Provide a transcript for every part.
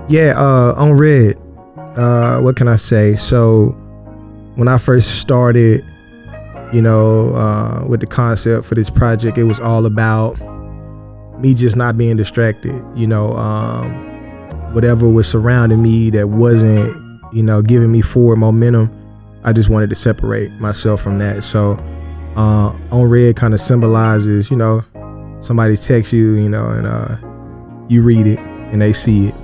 Yeah, on Red, what can I say? So when I first started, with the concept for this project, it was all about me just not being distracted, whatever was surrounding me that wasn't, giving me forward momentum. I just wanted to separate myself from that. So on Red kind of symbolizes, somebody texts you, and you read it and they see it,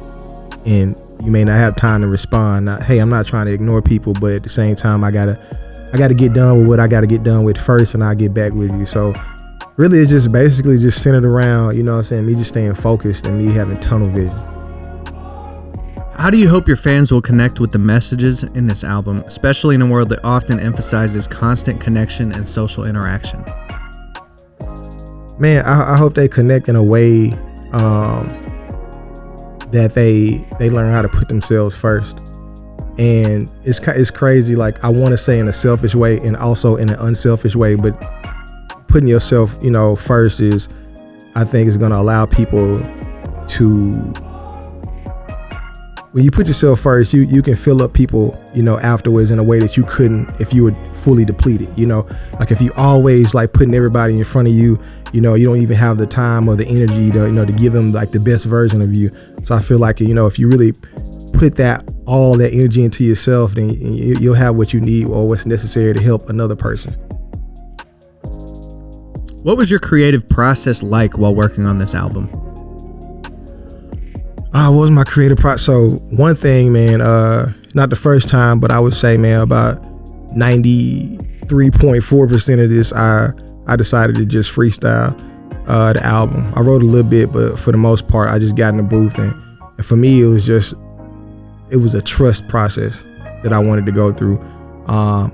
and you may not have time to respond. Now, hey, I'm not trying to ignore people, but at the same time, I gotta get done with what I gotta get done with first, and I'll get back with you. So really, it's just basically just centered around, me just staying focused and me having tunnel vision. How do you hope your fans will connect with the messages in this album, especially in a world that often emphasizes constant connection and social interaction? Man, I hope they connect in a way that they learn how to put themselves first. And it's crazy. Like, I want to say in a selfish way and also in an unselfish way, but putting yourself, first is, I think, is going to allow people to, when you put yourself first, you can fill up people, afterwards in a way that you couldn't if you were fully depleted. Like if you always like putting everybody in front of you, you don't even have the time or the energy to, to give them like the best version of you. So I feel like, if you really put all that energy into yourself, then you'll have what you need or what's necessary to help another person. What was your creative process like while working on this album? What was my creative process? So one thing, man, not the first time, but I would say, man, about 93.4% of this, I decided to just freestyle the album. I wrote a little bit, but for the most part, I just got in the booth, and for me, it was a trust process that I wanted to go through. I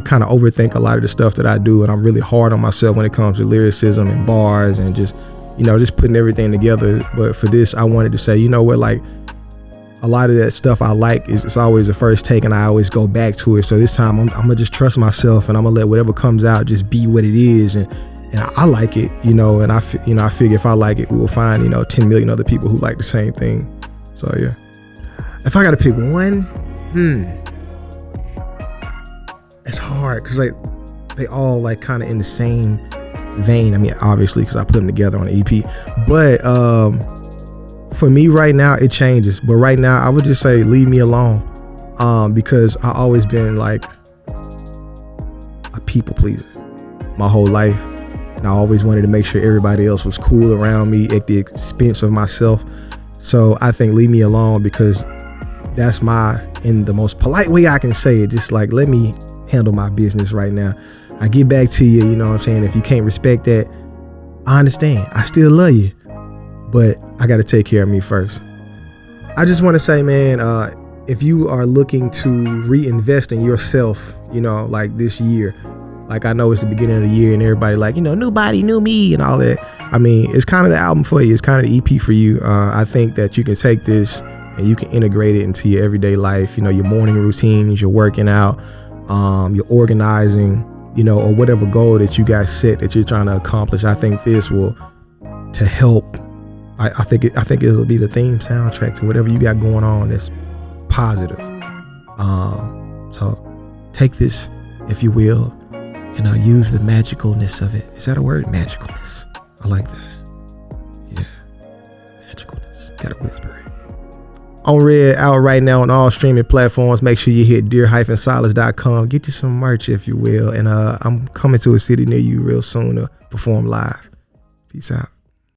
kind of overthink a lot of the stuff that I do, and I'm really hard on myself when it comes to lyricism and bars and just putting everything together. But for this, I wanted to say, like a lot of that stuff I like it's always the first take, and I always go back to it. So this time I'm gonna just trust myself, and I'm gonna let whatever comes out just be what it is. And I like it, and I figure if I like it, we will find, 10 million other people who like the same thing. So yeah. If I gotta pick one, it's hard because they all like kind of in the same vein. I mean, obviously, because I put them together on an EP. But for me right now, it changes. But right now, I would just say leave me alone, because I always been like a people pleaser my whole life, and I always wanted to make sure everybody else was cool around me at the expense of myself. So I think leave me alone, because that's in the most polite way I can say it, just like, let me handle my business right now. I get back to you, you know what I'm saying? If you can't respect that, I understand. I still love you, but I got to take care of me first. I just want to say, man, if you are looking to reinvest in yourself, like this year, like I know it's the beginning of the year and everybody like, new body, new me and all that. I mean, it's kind of the album for you. It's kind of the EP for you. I think that you can take this and you can integrate it into your everyday life, your morning routines, your working out, your organizing, or whatever goal that you guys set that you're trying to accomplish. I think this will to help. I think it will be the theme soundtrack to whatever you got going on that's positive. So take this, if you will, and use the magicalness of it. Is that a word? Magicalness. I like that. Yeah, magicalness. Gotta whisper it. On Red, out right now on all streaming platforms. Make sure you hit dear-silas.com. Get you some merch, if you will. And I'm coming to a city near you real soon to perform live. Peace out.